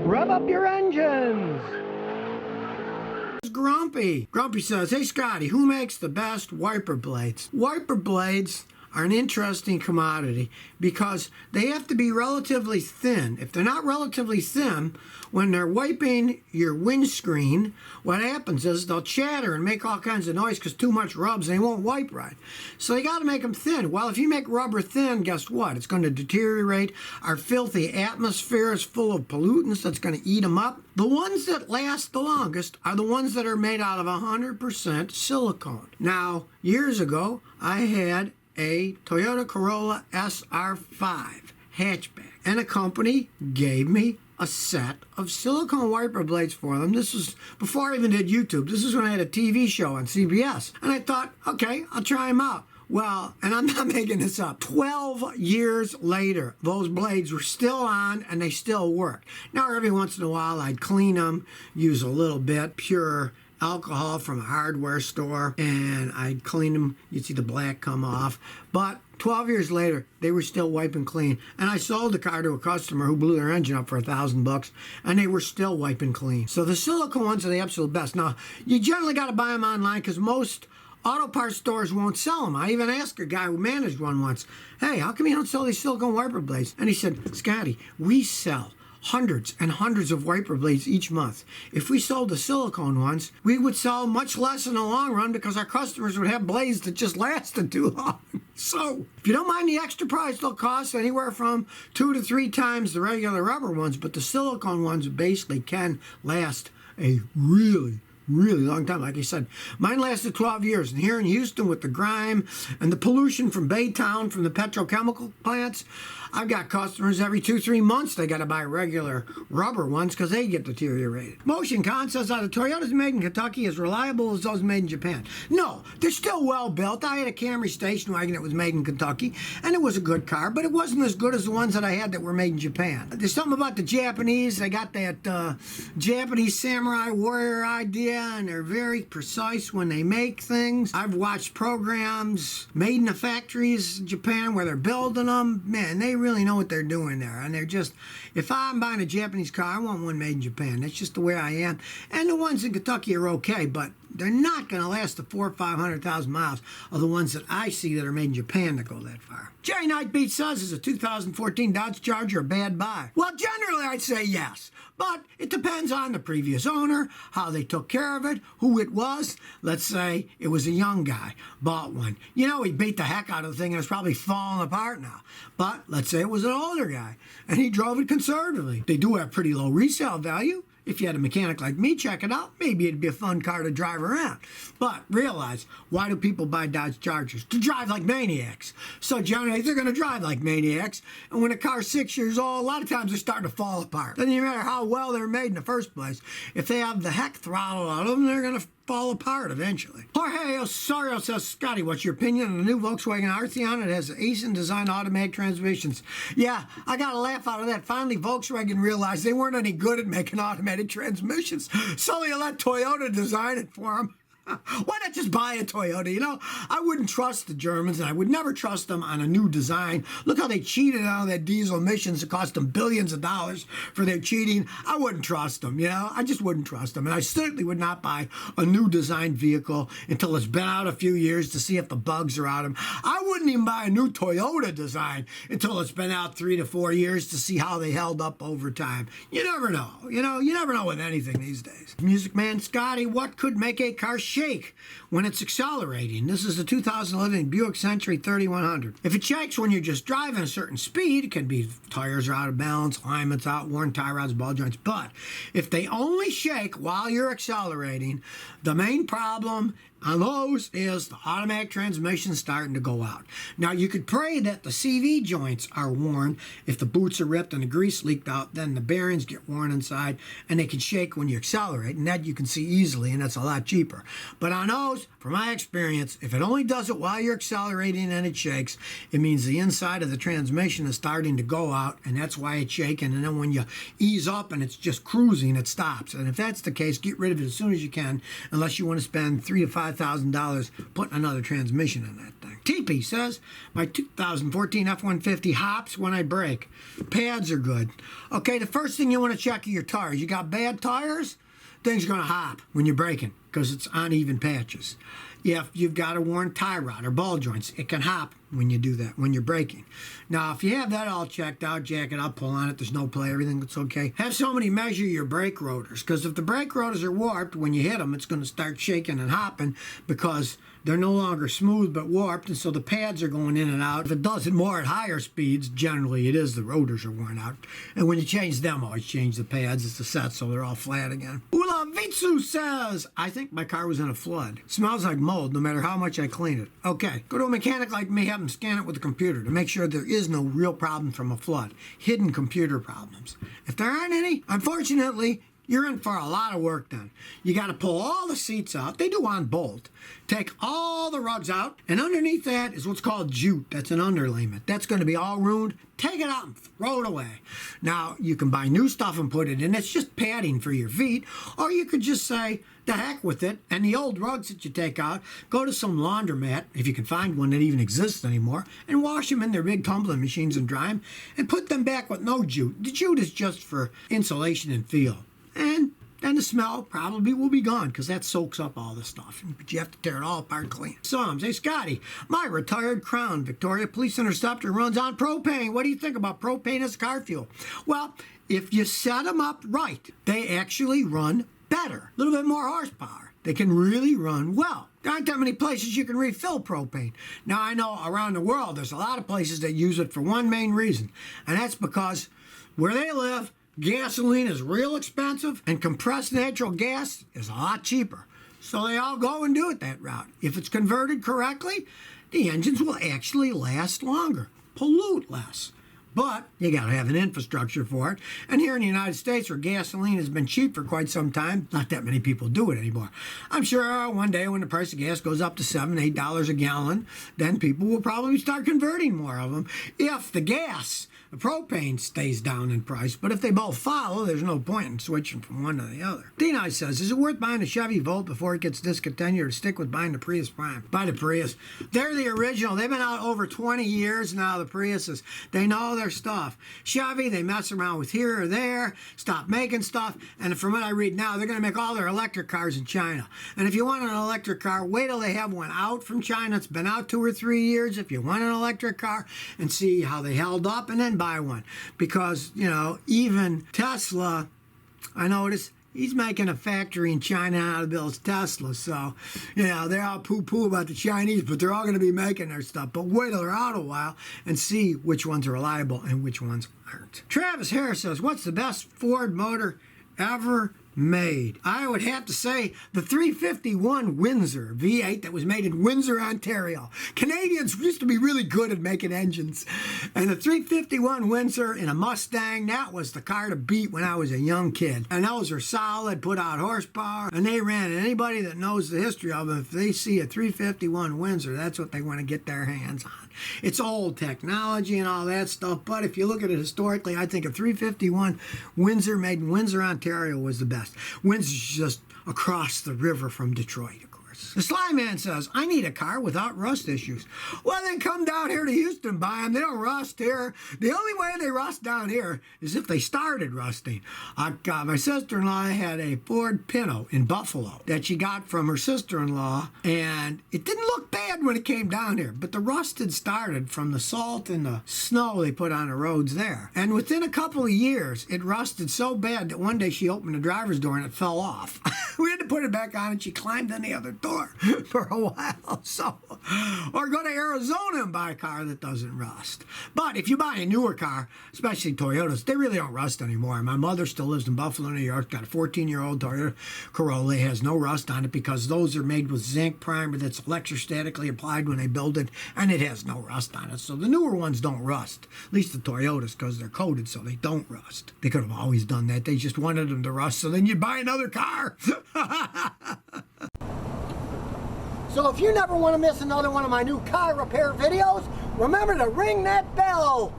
Rev up your engines! Grumpy. Grumpy says, hey Scotty, who makes the best wiper blades? Wiper blades are an interesting commodity because they have to be relatively thin. If they're not relatively thin, when they're wiping your windscreen, what happens is they'll chatter and make all kinds of noise because too much rubs and they won't wipe right. So you got to make them thin. Well, if you make rubber thin, guess what? It's going to deteriorate. Our filthy atmosphere is full of pollutants that's going to eat them up. The ones that last the longest are the ones that are made out of 100% silicone. Now, years ago, I had a Toyota Corolla SR5 hatchback, and a company gave me a set of silicone wiper blades for them. This was before I even did YouTube. This is when I had a TV show on CBS, and I thought, okay, I'll try them out. Well, and I'm not making this up, 12 years later, those blades were still on and they still work. Now, every once in a while, I'd clean them, use a little bit pure alcohol from a hardware store, and I'd clean them. You'd see the black come off. But 12 years later, they were still wiping clean. And I sold the car to a customer who blew their engine up for $1,000, and they were still wiping clean. So the silicone ones are the absolute best. Now, you generally got to buy them online because most auto parts stores won't sell them. I even asked a guy who managed one once, hey, how come you don't sell these silicone wiper blades? And he said, Scotty, we sell hundreds and hundreds of wiper blades each month. If we sold the silicone ones, we would sell much less in the long run because our customers would have blades that just lasted too long. So, if you don't mind the extra price, they'll cost anywhere from 2 to 3 times the regular rubber ones, but the silicone ones basically can last a really long time. Like I said, mine lasted 12 years. And here in Houston with the grime and the pollution from Baytown, from the petrochemical plants, I've got customers every 2-3 months. They got to buy regular rubber ones because they get deteriorated. Motion Con says, are the Toyotas made in Kentucky as reliable as those made in Japan? No, they're still well built. I had a Camry station wagon that was made in Kentucky, and it was a good car, but it wasn't as good as the ones that I had that were made in Japan. There's something about the Japanese. They got that Japanese samurai warrior idea, and they're very precise when they make things. I've watched programs made in the factories in Japan where they're building them. Man, they really know what they're doing there. And they're just, if I'm buying a Japanese car, I want one made in Japan. That's just the way I am. And the ones in Kentucky are okay, but they're not going to last the 400,000 or 500,000 miles of the ones that I see that are made in Japan that go that far. Jerry Nightbeat says, is a 2014 Dodge Charger a bad buy? Well, generally I'd say yes, but it depends on the previous owner, how they took care of it, who it was. Let's say it was a young guy, bought one. You know, he beat the heck out of the thing and it's probably falling apart now. But let's say it was an older guy and he drove it conservatively. They do have pretty low resale value. If you had a mechanic like me check it out, maybe it'd be a fun car to drive around. But realize, why do people buy Dodge Chargers? To drive like maniacs. So generally, they're going to drive like maniacs. And when a car's 6 years old, a lot of times they're starting to fall apart. Doesn't even matter how well they're made in the first place. If they have the heck throttle on them, they're going to fall apart eventually. Jorge Osorio says, Scotty, what's your opinion on the new Volkswagen Arteon? It has Asian design automatic transmissions. Yeah, I got a laugh out of that. Finally, Volkswagen realized they weren't any good at making automatic transmissions, so they let Toyota design it for them. Why not just buy a Toyota? You know, I wouldn't trust the Germans, and I would never trust them on a new design. Look how they cheated out of that diesel emissions. It cost them billions of dollars for their cheating. I wouldn't trust them, you know? I just wouldn't trust them. And I certainly would not buy a new design vehicle until it's been out a few years to see if the bugs are out of them. I wouldn't even buy a new Toyota design until it's been out 3 to 4 years to see how they held up over time. You never know. You know, you never know with anything these days. Music Man Scotty, what could make a car shake when it's accelerating? This is the 2011 Buick Century 3100. If it shakes when you're just driving a certain speed, it can be tires are out of balance, alignment's out, worn tie rods, ball joints. But if they only shake while you're accelerating, the main problem on those is the automatic transmission starting to go out. Now, you could pray that the CV joints are worn. If the boots are ripped and the grease leaked out, then the bearings get worn inside and they can shake when you accelerate, and that you can see easily, and that's a lot cheaper. But on those, from my experience, if it only does it while you're accelerating and it shakes, it means the inside of the transmission is starting to go out, and that's why it's shaking. And then when you ease up and it's just cruising, it stops. And if that's the case, get rid of it as soon as you can, unless you want to spend $3,000 to $5,000 putting another transmission in that thing. TP says, my 2014 F-150 hops when I brake. Pads are good. Okay, the first thing you want to check are your tires. You got bad tires? Thing's going to hop when you're braking because it's uneven patches. If you've got a worn tie rod or ball joints, it can hop when you do that, when you're braking. Now, if you have that all checked out, jack it up, pull on it, there's no play, everything looks okay. Have somebody measure your brake rotors, because if the brake rotors are warped, when you hit them, it's going to start shaking and hopping because they're no longer smooth but warped, and so the pads are going in and out. If it does it more at higher speeds, generally it is the rotors are worn out. And when you change them, always change the pads. It's a set, so they're all flat again. Ula Vitsu says, I think my car was in a flood. Smells like mold no matter how much I clean it. Okay, go to a mechanic like me, have them scan it with a computer to make sure there is no real problem from a flood. Hidden computer problems. If there aren't any, unfortunately, you're in for a lot of work then. You got to pull all the seats out. They do on bolt. Take all the rugs out, and underneath that is what's called jute. That's an underlayment. That's going to be all ruined. Take it out and throw it away. Now, you can buy new stuff and put it in. It's just padding for your feet. Or you could just say, the heck with it. And the old rugs that you take out, go to some laundromat, if you can find one that even exists anymore, and wash them in their big tumbling machines and dry them, and put them back with no jute. The jute is just for insulation and feel. And then the smell probably will be gone because that soaks up all the stuff. But you have to tear it all apart clean. Some say, Scotty, my retired Crown Victoria Police Interceptor runs on propane. What do you think about propane as car fuel? Well, if you set them up right, they actually run better. A little bit more horsepower. They can really run well. There aren't that many places you can refill propane. Now, I know around the world there's a lot of places that use it for one main reason, and that's because where they live, gasoline is real expensive, and compressed natural gas is a lot cheaper. So they all go and do it that route. If it's converted correctly, the engines will actually last longer, pollute less. But you got to have an infrastructure for it. And here in the United States, where gasoline has been cheap for quite some time, not that many people do it anymore. I'm sure one day when the price of gas goes up to $7, $8 a gallon, then people will probably start converting more of them. If the gas, the propane, stays down in price. But if they both follow, there's no point in switching from one to the other. Deni says, is it worth buying a Chevy Volt before it gets discontinued, or stick with buying the Prius Prime? Buy the Prius. They're the original. They've been out over 20 years now, the Priuses. They know their stuff. Chevy, they mess around with here or there, stop making stuff, and from what I read now, they're going to make all their electric cars in China. And if you want an electric car, wait till they have one out from China. It's been out 2 or 3 years if you want an electric car, and see how they held up, and then buy one. Because, you know, even Tesla, I noticed, he's making a factory in China out of Bill's Tesla. So, you know, they're all poo-poo about the Chinese, but they're all going to be making their stuff. But wait till they're out a while and see which ones are reliable and which ones aren't. Travis Harris says, what's the best Ford motor ever made? I would have to say the 351 Windsor V8 that was made in Windsor, Ontario. Canadians used to be really good at making engines. And the 351 Windsor in a Mustang, that was the car to beat when I was a young kid. And those are solid, put out horsepower, and they ran. And anybody that knows the history of them, if they see a 351 Windsor, that's what they want to get their hands on. It's old technology and all that stuff, but if you look at it historically, I think a 351 Windsor made in Windsor, Ontario was the best. Windsor's just across the river from Detroit, of course. The Sly Man says, I need a car without rust issues. Well, then come down here to Houston and buy them. They don't rust here. The only way they rust down here is if they started rusting. My sister-in-law had a Ford Pinto in Buffalo that she got from her sister-in-law, and it didn't look bad when it came down here, but the rust had started from the salt and the snow they put on the roads there. And within a couple of years, it rusted so bad that one day she opened the driver's door and it fell off. We had to put it back on, and she climbed in the other door for a while. So, or go to Arizona and buy a car that doesn't rust. But if you buy a newer car, especially Toyotas, they really don't rust anymore. My mother still lives in Buffalo, New York, got a 14-year-old Toyota Corolla. It has no rust on it because those are made with zinc primer that's electrostatically applied when they build it, and it has no rust on it. So the newer ones don't rust, at least the Toyotas, because they're coated so they don't rust. They could have always done that. They just wanted them to rust, so then you buy another car. So if you never want to miss another one of my new car repair videos, remember to ring that bell.